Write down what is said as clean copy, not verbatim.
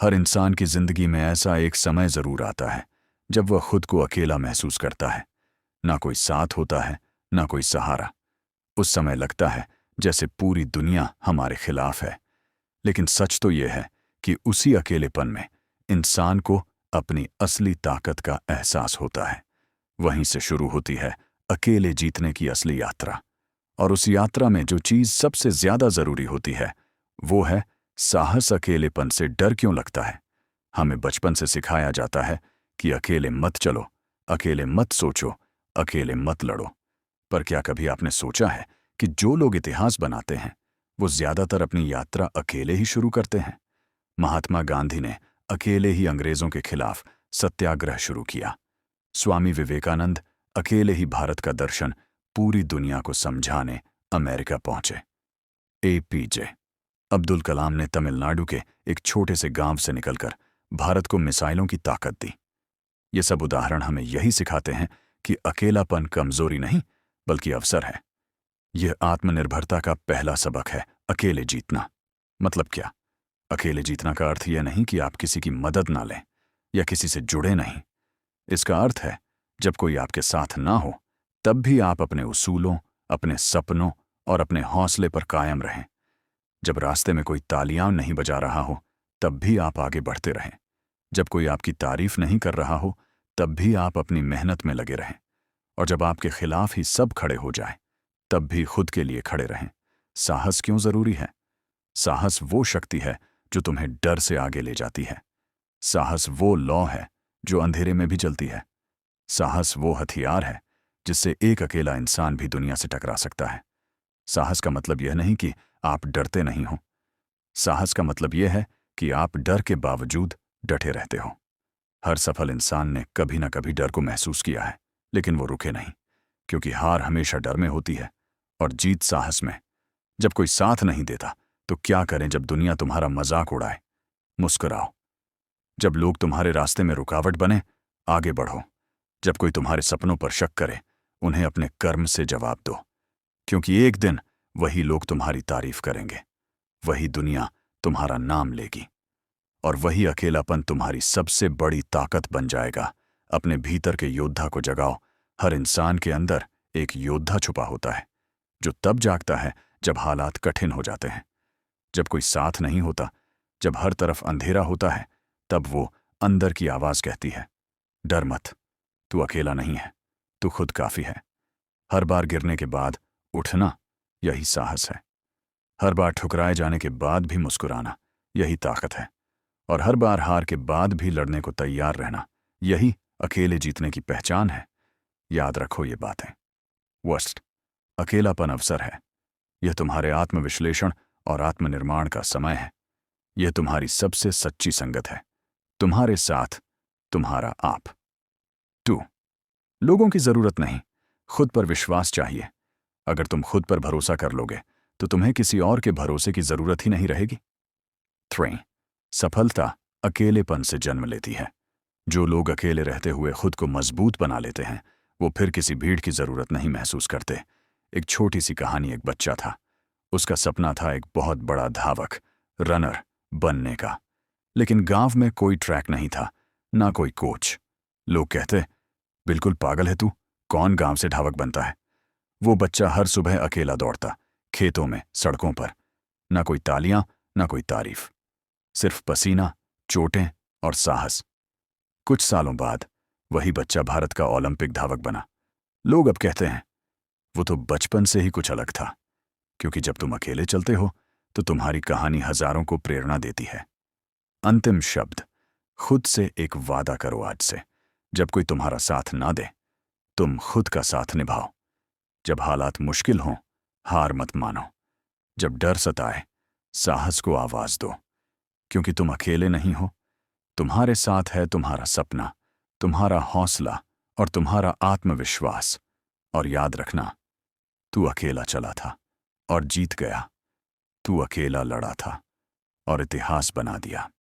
हर इंसान की जिंदगी में ऐसा एक समय जरूर आता है जब वह खुद को अकेला महसूस करता है। ना कोई साथ होता है, ना कोई सहारा। उस समय लगता है जैसे पूरी दुनिया हमारे खिलाफ है। लेकिन सच तो यह है कि उसी अकेलेपन में इंसान को अपनी असली ताकत का एहसास होता है। वहीं से शुरू होती है अकेले जीतने की असली यात्रा। और उस यात्रा में जो चीज सबसे ज्यादा जरूरी होती है वो है साहस। अकेलेपन से डर क्यों लगता है? हमें बचपन से सिखाया जाता है कि अकेले मत चलो, अकेले मत सोचो, अकेले मत लड़ो। पर क्या कभी आपने सोचा है कि जो लोग इतिहास बनाते हैं वो ज्यादातर अपनी यात्रा अकेले ही शुरू करते हैं? महात्मा गांधी ने अकेले ही अंग्रेजों के खिलाफ सत्याग्रह शुरू किया। स्वामी विवेकानंद अकेले ही भारत का दर्शन पूरी दुनिया को समझाने अमेरिका पहुंचे। एपीजे अब्दुल कलाम ने तमिलनाडु के एक छोटे से गांव से निकलकर भारत को मिसाइलों की ताकत दी। ये सब उदाहरण हमें यही सिखाते हैं कि अकेलापन कमजोरी नहीं बल्कि अवसर है। यह आत्मनिर्भरता का पहला सबक है, अकेले जीतना। मतलब क्या? अकेले जीतना का अर्थ यह नहीं कि आप किसी की मदद ना लें या किसी से जुड़े नहीं। इसका अर्थ है जब कोई आपके साथ ना हो तब भी आप अपने उसूलों, अपने सपनों और अपने हौसले पर कायम रहें। जब रास्ते में कोई तालियां नहीं बजा रहा हो तब भी आप आगे बढ़ते रहें। जब कोई आपकी तारीफ नहीं कर रहा हो तब भी आप अपनी मेहनत में लगे रहें। और जब आपके खिलाफ ही सब खड़े हो जाए तब भी खुद के लिए खड़े रहें। साहस क्यों जरूरी है? साहस वो शक्ति है जो तुम्हें डर से आगे ले जाती है। साहस वो लौ है जो अंधेरे में भी जलती है। साहस वो हथियार है जिससे एक अकेला इंसान भी दुनिया से टकरा सकता है। साहस का मतलब यह नहीं कि आप डरते नहीं हो। साहस का मतलब यह है कि आप डर के बावजूद डटे रहते हो। हर सफल इंसान ने कभी ना कभी डर को महसूस किया है, लेकिन वो रुके नहीं, क्योंकि हार हमेशा डर में होती है और जीत साहस में। जब कोई साथ नहीं देता तो क्या करें? जब दुनिया तुम्हारा मजाक उड़ाए, मुस्कुराओ। जब लोग तुम्हारे रास्ते में रुकावट बने, आगे बढ़ो। जब कोई तुम्हारे सपनों पर शक करे, उन्हें अपने कर्म से जवाब दो, क्योंकि एक दिन वही लोग तुम्हारी तारीफ करेंगे, वही दुनिया तुम्हारा नाम लेगी और वही अकेलापन तुम्हारी सबसे बड़ी ताकत बन जाएगा। अपने भीतर के योद्धा को जगाओ। हर इंसान के अंदर एक योद्धा छुपा होता है जो तब जागता है जब हालात कठिन हो जाते हैं, जब कोई साथ नहीं होता, जब हर तरफ अंधेरा होता है। तब वो अंदर की आवाज कहती है, डर मत, तू अकेला नहीं है, तू खुद काफी है। हर बार गिरने के बाद उठना, यही साहस है। हर बार ठुकराए जाने के बाद भी मुस्कुराना, यही ताकत है। और हर बार हार के बाद भी लड़ने को तैयार रहना, यही अकेले जीतने की पहचान है। याद रखो ये बातें। वर्स्ट, अकेलापन अवसर है। यह तुम्हारे आत्मविश्लेषण और आत्मनिर्माण का समय है। यह तुम्हारी सबसे सच्ची संगत है, तुम्हारे साथ तुम्हारा आप। 2. लोगों की जरूरत नहीं, खुद पर विश्वास चाहिए। अगर तुम खुद पर भरोसा कर लोगे तो तुम्हें किसी और के भरोसे की जरूरत ही नहीं रहेगी। 3. सफलता अकेलेपन से जन्म लेती है। जो लोग अकेले रहते हुए खुद को मजबूत बना लेते हैं वो फिर किसी भीड़ की जरूरत नहीं महसूस करते। एक छोटी सी कहानी। एक बच्चा था। उसका सपना था एक बहुत बड़ा धावक, रनर बनने का। लेकिन गांव में कोई ट्रैक नहीं था, ना कोई कोच। लोग कहते, बिल्कुल पागल है तू, कौन गांव से धावक बनता है? वो बच्चा हर सुबह अकेला दौड़ता, खेतों में, सड़कों पर। ना कोई तालियां, ना कोई तारीफ, सिर्फ पसीना, चोटें और साहस। कुछ सालों बाद वही बच्चा भारत का ओलंपिक धावक बना। लोग अब कहते हैं, वो तो बचपन से ही कुछ अलग था। क्योंकि जब तुम अकेले चलते हो तो तुम्हारी कहानी हजारों को प्रेरणा देती है। अंतिम शब्द, खुद से एक वादा करो आज से। जब कोई तुम्हारा साथ ना दे, तुम खुद का साथ निभाओ। जब हालात मुश्किल हों, हार मत मानो। जब डर सताए, साहस को आवाज दो, क्योंकि तुम अकेले नहीं हो। तुम्हारे साथ है तुम्हारा सपना, तुम्हारा हौसला और तुम्हारा आत्मविश्वास। और याद रखना, तू अकेला चला था और जीत गया। तू अकेला लड़ा था और इतिहास बना दिया।